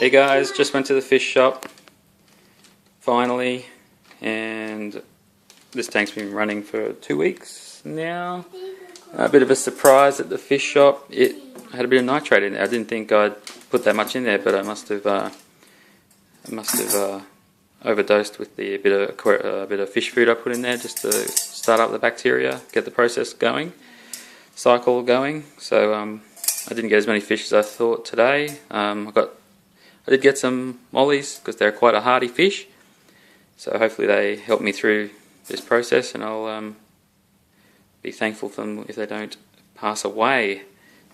Hey guys, just went to the fish shop finally, and this tank's been running for 2 weeks now. A bit of a surprise at the fish shop. It had a bit of nitrate in there. I didn't think I'd put that much in there, but I must have overdosed with the bit of fish food I put in there just to start up the bacteria, get the process going, cycle going. So I didn't get as many fish as I thought today. I did get some mollies because they're quite a hardy fish, so hopefully they help me through this process, and I'll be thankful for them if they don't pass away.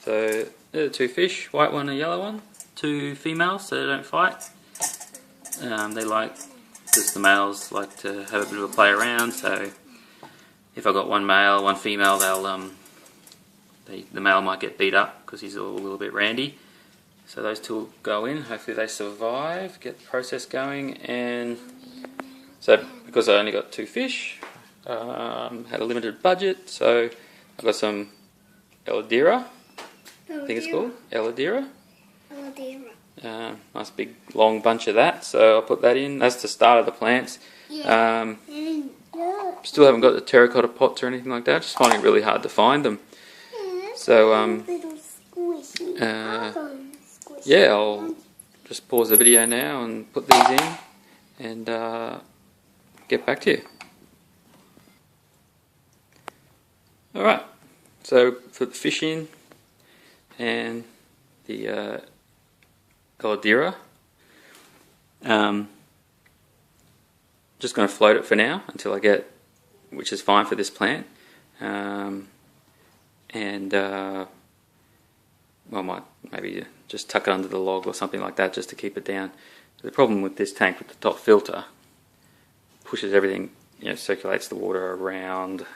So there are 2 fish, white one and a yellow one, 2 females, so they don't fight. They like, just the males like to have a bit of a play around, so if I got one male, one female, the male might get beat up because he's a little bit randy. So those 2 will go in, hopefully they survive, get the process going. And so because I only got 2 fish, had a limited budget, so I got some Elodira, I think it's called, Elodira. Nice big long bunch of that, so I'll put that in. That's the start of the plants. Still haven't got the terracotta pots or anything like that, just finding it really hard to find them. So yeah, I'll just pause the video now and put these in and get back to you. Alright, so put the fish in and the Elodira. Just going to float it for now until I get, which is fine for this plant. Well, I might maybe just tuck it under the log or something like that just to keep it down. The problem with this tank with the top filter, pushes everything, circulates the water around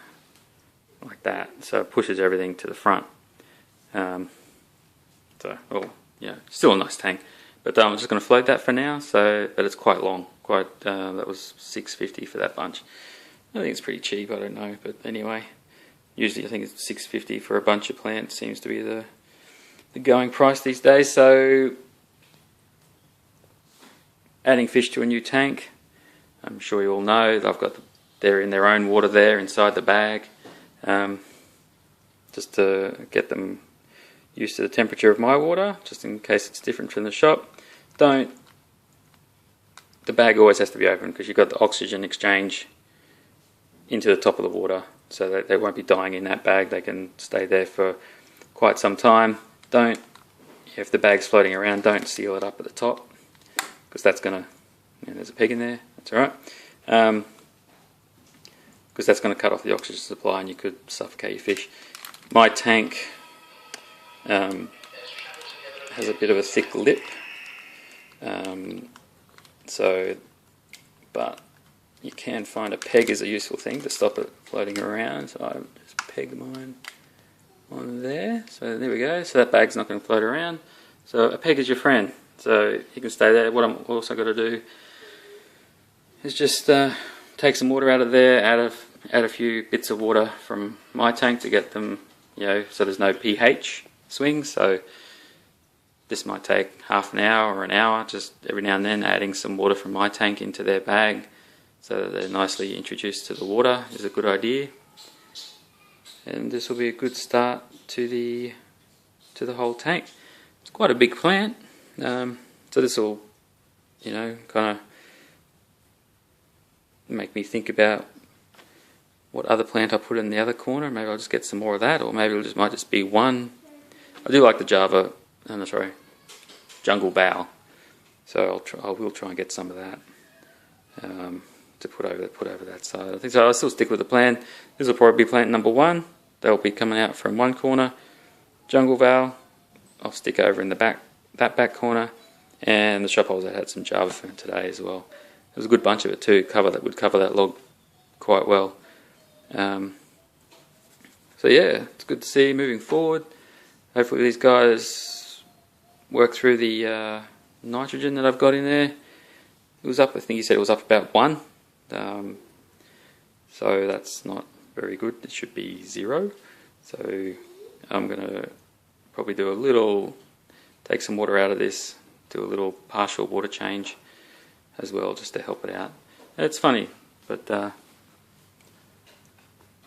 like that, so it pushes everything to the front. Still a nice tank, but I'm just going to float that for now. But it's quite long, that was $6.50 for that bunch. I think it's pretty cheap, I don't know, but anyway, usually I think it's $6.50 for a bunch of plants, seems to be the going price these days. So adding fish to a new tank, I'm sure you all know they're in their own water there inside the bag, just to get them used to the temperature of my water, just in case it's different from the shop. The bag always has to be open because you've got the oxygen exchange into the top of the water, so that they won't be dying in that bag. They can stay there for quite some time. If the bag's floating around, don't seal it up at the top, because that's going to, there's a peg in there, that's alright, because that's going to cut off the oxygen supply and you could suffocate your fish. My tank has a bit of a thick lip, but you can find a peg is a useful thing to stop it floating around, so I just peg mine on there. So there we go, so that bag's not going to float around, so a peg is your friend, so you can stay there. What I'm also got to do is just take some water out of there, add a few bits of water from my tank to get them, so there's no pH swings. So this might take half an hour or an hour, just every now and then adding some water from my tank into their bag so that they're nicely introduced to the water is a good idea. And this will be a good start to the whole tank. It's quite a big plant, so this will, kind of make me think about what other plant I put in the other corner. Maybe I'll just get some more of that, or maybe it might just be one. I do like the jungle bow, so I will try and get some of that to put over that side. I think so. I'll still stick with the plan. This will probably be plant number 1. They'll be coming out from one corner. Jungle Val, I'll stick over in the back, that back corner. And the shop I was at had some Java Fern today as well. There was a good bunch of it too. That would cover that log quite well. So yeah, it's good to see moving forward. Hopefully these guys work through the nitrogen that I've got in there. It was up, I think he said it was up about 1. So that's not very good. It should be 0. So I'm going to probably do take some water out of this do a little partial water change as well, just to help it out. It's funny, but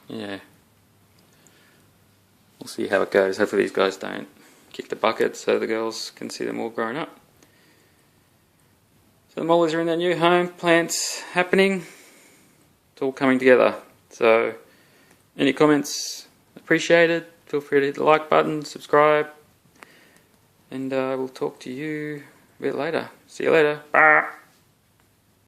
yeah, we'll see how it goes. Hopefully these guys don't kick the bucket so the girls can see them all grown up. So the mollies are in their new home, plants happening, it's all coming together. So any comments appreciated, feel free to hit the like button, subscribe, and we'll talk to you a bit later. See you later. Bye.